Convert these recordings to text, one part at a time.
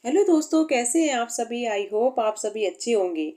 Hello दोस्तों, कैसे हैं आप सभी। आई होप आप सभी अच्छे होंगे।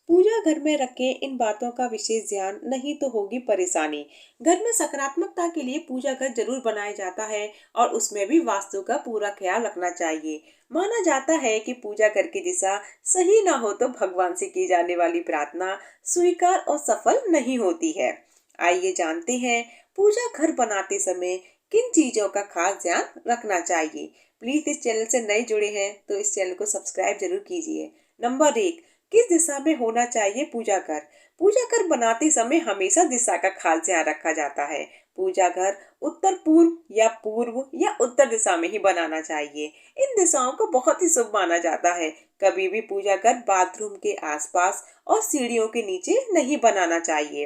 पूजा घर में रखें, इन बातों का विशेष ध्यान, नहीं तो होगी परेशानी। घर में सकारात्मकता के लिए पूजा घर जरूर बनाया जाता है और उसमें भी वास्तु का पूरा ख्याल रखना चाहिए। माना जाता है कि पूजा घर की दिशा सही ना हो तो भगवान से की जाने वाली प्रार्थना स्वीकार और सफल नहीं होती है। आइए जानते हैं पूजा घर बनाते समय किन चीजों का खास ध्यान रखना चाहिए। प्लीज इस चैनल से नए जुड़े हैं तो इस चैनल को सब्सक्राइब जरूर कीजिए। नंबर 1, किस दिशा में होना चाहिए पूजा घर। पूजा घर बनाते समय हमेशा दिशा का खास ध्यान रखा जाता है। पूजा घर उत्तर पूर्व या उत्तर दिशा में ही बनाना चाहिए। इन दिशाओं को बहुत ही शुभ माना जाता है। कभी भी पूजा घर बाथरूम के आसपास और सीढ़ियों के नीचे नहीं बनाना चाहिए।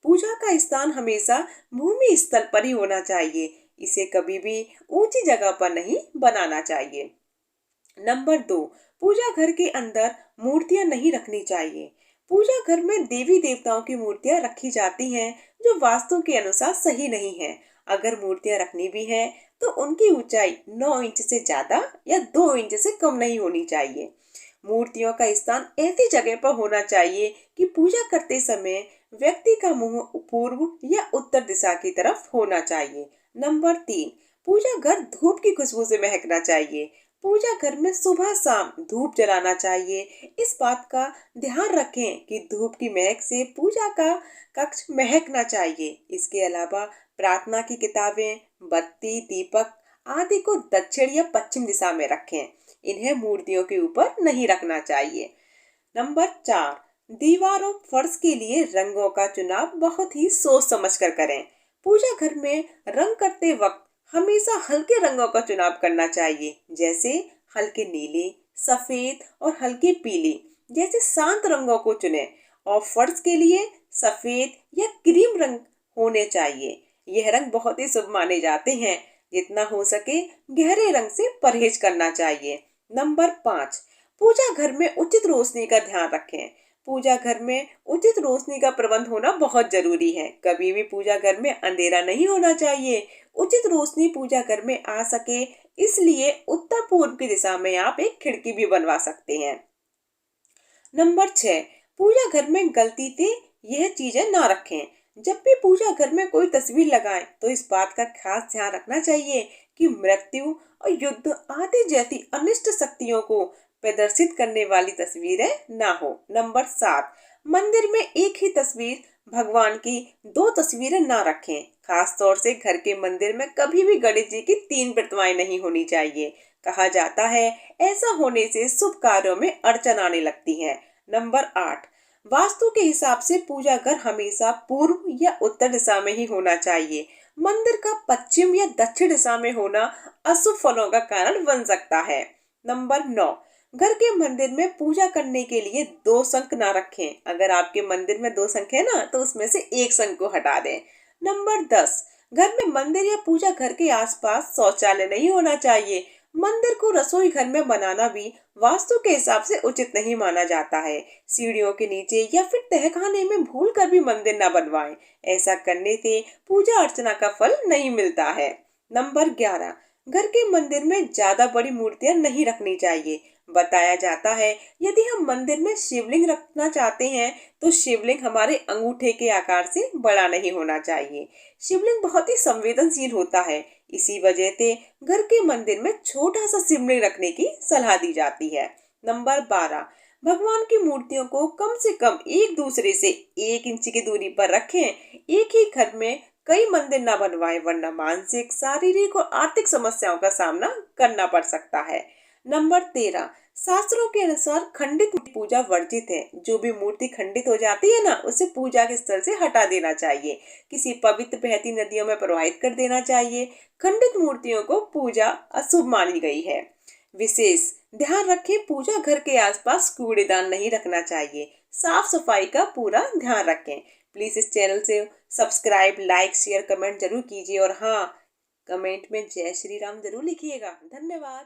पूजा का स्थान हमेशा भूमि स्थल पर ही होना चाहिए। इसे कभी भी ऊंची जगह पर नहीं बनाना चाहिए। नंबर 2, पूजा घर के अंदर मूर्तियां नहीं रखनी चाहिए। पूजा घर में देवी देवताओं की मूर्तियां रखी जाती हैं जो वास्तु के अनुसार सही नहीं है। अगर मूर्तियां रखनी भी है तो उनकी ऊंचाई 9 इंच से ज्यादा या 2 इंच से कम नहीं होनी चाहिए। मूर्तियों का स्थान ऐसी जगह पर होना चाहिए कि पूजा करते समय व्यक्ति का मुंह पूर्व या उत्तर दिशा की तरफ होना चाहिए। नंबर 3, पूजा घर धूप की खुशबू से महकना चाहिए। पूजा घर में सुबह शाम धूप जलाना चाहिए। इस बात का ध्यान रखें कि धूप की महक से पूजा का कक्ष महकना चाहिए। इसके अलावा प्रार्थना की किताबें, बत्ती, दीपक आदि को दक्षिण या पश्चिम दिशा में रखें। इन्हें मूर्तियों के ऊपर नहीं रखना चाहिए। नंबर 4, दीवारों फर्श के लिए रंगों का चुनाव बहुत ही सोच समझ कर करें। पूजा घर में रंग करते वक्त हमेशा हल्के रंगों का चुनाव करना चाहिए, जैसे हल्के नीले, सफेद और हल्के पीले जैसे शांत रंगों को चुनें। और फर्श के लिए सफेद या क्रीम रंग होने चाहिए। यह रंग बहुत ही शुभ माने जाते हैं। जितना हो सके गहरे रंग से परहेज करना चाहिए। नंबर 5, पूजा घर में उचित रोशनी का ध्यान रखें। पूजा घर में उचित रोशनी का प्रबंध होना बहुत जरूरी है। कभी भी पूजा घर में अंधेरा नहीं होना चाहिए। उचित रोशनी पूजा घर में आ सके इसलिए उत्तर पूर्व की दिशा में आप एक खिड़की भी बनवा सकते हैं। नंबर 6, पूजा घर में गलती से यह चीजें ना रखें। जब भी पूजा घर में कोई तस्वीर लगाएं तो इस बात का खास ध्यान रखना चाहिए कि मृत्यु और युद्ध आदि जैसी अनिष्ट शक्तियों को प्रदर्शित करने वाली तस्वीरें ना हो। नंबर 7, मंदिर में एक ही तस्वीर भगवान की 2 तस्वीरें ना रखें। खास तौर से घर के मंदिर में कभी भी गणेश जी की 3 प्रतिमाएं नहीं होनी चाहिए। कहा जाता है ऐसा होने से शुभ कार्यों में अड़चन आने लगती है। नंबर 8, वास्तु के हिसाब से पूजा घर हमेशा पूर्व या उत्तर दिशा में ही होना चाहिए। मंदिर का पश्चिम या दक्षिण दिशा में होना अशुभ फलों का कारण बन सकता है। नंबर 9, घर के मंदिर में पूजा करने के लिए 2 शंख ना रखें। अगर आपके मंदिर में 2 शंख है ना तो उसमें से एक शंख को हटा दें। नंबर 10, घर में मंदिर या पूजा घर के आसपास शौचालय नहीं होना चाहिए। मंदिर को रसोई घर में बनाना भी वास्तु के हिसाब से उचित नहीं माना जाता है। सीढ़ियों के नीचे या फिर तहखाने में भूल कर भी मंदिर न बनवाएं। ऐसा करने से पूजा अर्चना का फल नहीं मिलता है। नंबर 11, घर के मंदिर में ज्यादा बड़ी मूर्तियां नहीं रखनी चाहिए। बताया जाता है यदि हम मंदिर में शिवलिंग रखना चाहते हैं तो शिवलिंग हमारे अंगूठे के आकार से बड़ा नहीं होना चाहिए। शिवलिंग बहुत ही संवेदनशील होता है। इसी वजह से घर के मंदिर में छोटा सा शिवलिंग रखने की सलाह दी जाती है। नंबर 12, भगवान की मूर्तियों को कम से कम एक दूसरे से 1 इंच की दूरी पर रखें। एक ही घर में कई मंदिर न बनवाएं वरना मानसिक, शारीरिक और आर्थिक समस्याओं का सामना करना पड़ सकता है। नंबर 13, शास्त्रों के अनुसार खंडित पूजा वर्जित है। जो भी मूर्ति खंडित हो जाती है ना उसे पूजा के स्थल से हटा देना चाहिए। किसी पवित्र बहती नदियों में प्रवाहित कर देना चाहिए। खंडित मूर्तियों को पूजा अशुभ मानी गई है। विशेष ध्यान रखें पूजा घर के आसपास कूड़ेदान नहीं रखना चाहिए। साफ सफाई का पूरा ध्यान रखें। प्लीज इस चैनल से सब्सक्राइब, लाइक, शेयर, कमेंट जरूर कीजिए और हाँ, कमेंट में जय श्री राम जरूर लिखिएगा। धन्यवाद।